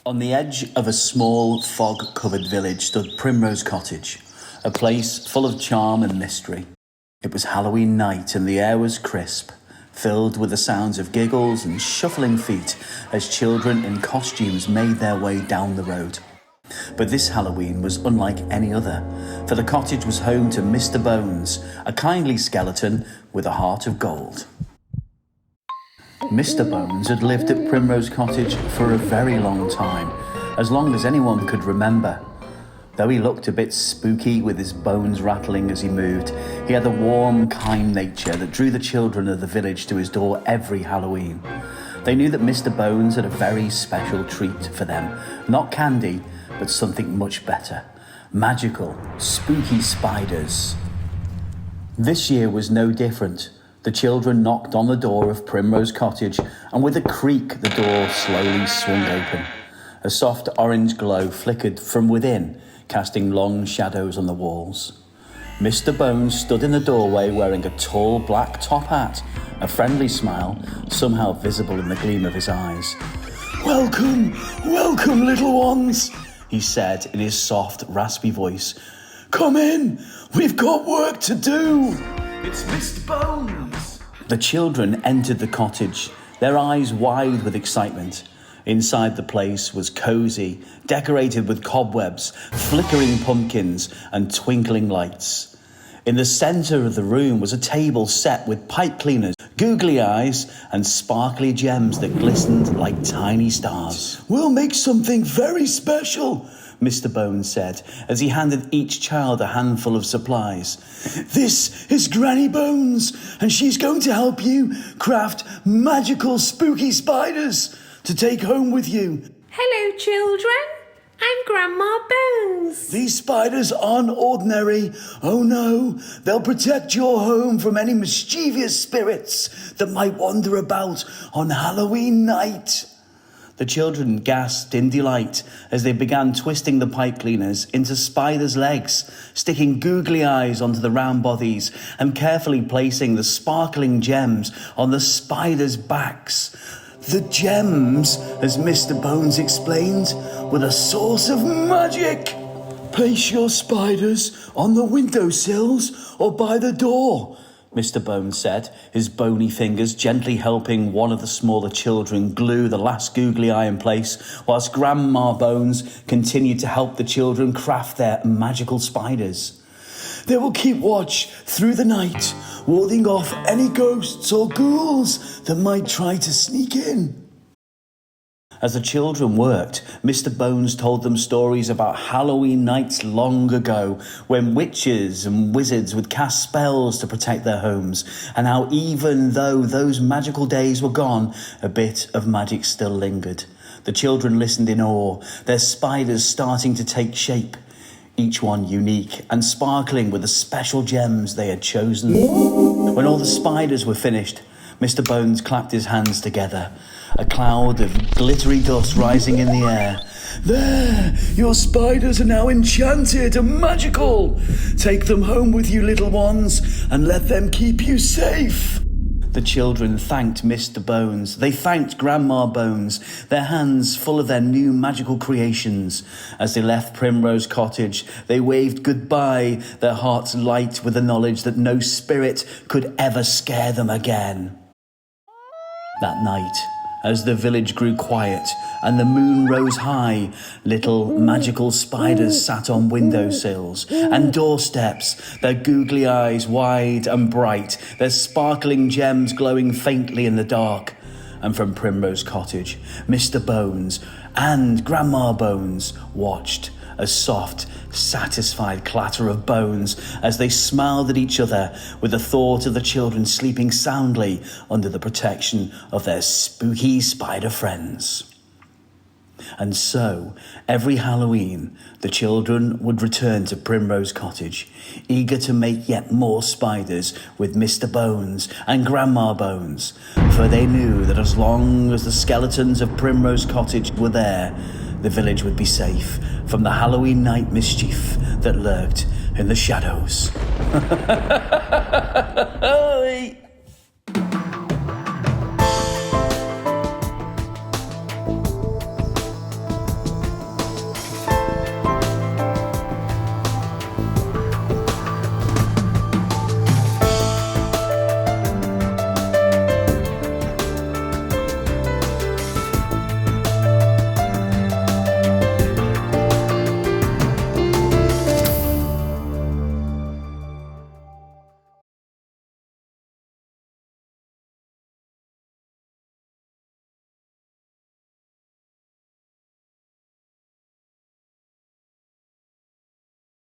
On the edge of a small, fog-covered village stood Primrose Cottage, a place full of charm and mystery. It was Halloween night and the air was crisp, filled with the sounds of giggles and shuffling feet as children in costumes made their way down the road. But this Halloween was unlike any other, for the cottage was home to Mr. Bones, a kindly skeleton with a heart of gold. Mr. Bones had lived at Primrose Cottage for a very long time, as long as anyone could remember. Though he looked a bit spooky with his bones rattling as he moved, he had a warm, kind nature that drew the children of the village to his door every Halloween. They knew that Mr. Bones had a very special treat for them, not candy, but something much better. Magical, spooky spiders. This year was no different. The children knocked on the door of Primrose Cottage, and with a creak the door slowly swung open. A soft orange glow flickered from within, casting long shadows on the walls. Mr. Bones stood in the doorway wearing a tall black top hat, a friendly smile somehow visible in the gleam of his eyes. "Welcome, welcome, little ones," he said in his soft, raspy voice. "Come in, we've got work to do." "It's Mr. Bones!" The children entered the cottage, their eyes wide with excitement. Inside the place was cosy, decorated with cobwebs, flickering pumpkins, and twinkling lights. In the centre of the room was a table set with pipe cleaners, googly eyes, and sparkly gems that glistened like tiny stars. "We'll make something very special," Mr. Bones said, as he handed each child a handful of supplies. "This is Granny Bones, and she's going to help you craft magical spooky spiders to take home with you." "Hello, children. I'm Grandma Bones." "These spiders aren't ordinary. Oh no, they'll protect your home from any mischievous spirits that might wander about on Halloween night." The children gasped in delight as they began twisting the pipe cleaners into spiders' legs, sticking googly eyes onto the round bodies and carefully placing the sparkling gems on the spiders' backs. The gems, as Mr. Bones explained, were the source of magic. "Place your spiders on the windowsills or by the door," Mr. Bones said, his bony fingers gently helping one of the smaller children glue the last googly eye in place, whilst Grandma Bones continued to help the children craft their magical spiders. "They will keep watch through the night, warding off any ghosts or ghouls that might try to sneak in." As the children worked, Mr. Bones told them stories about Halloween nights long ago, when witches and wizards would cast spells to protect their homes, and how even though those magical days were gone, a bit of magic still lingered. The children listened in awe, their spiders starting to take shape, each one unique and sparkling with the special gems they had chosen. When all the spiders were finished, Mr. Bones clapped his hands together, a cloud of glittery dust rising in the air. "There, your spiders are now enchanted and magical. Take them home with you, little ones, and let them keep you safe." The children thanked Mr. Bones. They thanked Grandma Bones, their hands full of their new magical creations. As they left Primrose Cottage, they waved goodbye, their hearts light with the knowledge that no spirit could ever scare them again. That night, as the village grew quiet and the moon rose high, little magical spiders sat on windowsills and doorsteps, their googly eyes wide and bright, their sparkling gems glowing faintly in the dark. And from Primrose Cottage, Mr. Bones and Grandma Bones watched, a soft, satisfied clatter of bones as they smiled at each other with the thought of the children sleeping soundly under the protection of their spooky spider friends. And so, every Halloween, the children would return to Primrose Cottage, eager to make yet more spiders with Mr. Bones and Grandma Bones, for they knew that as long as the skeletons of Primrose Cottage were there, the village would be safe from the Halloween night mischief that lurked in the shadows.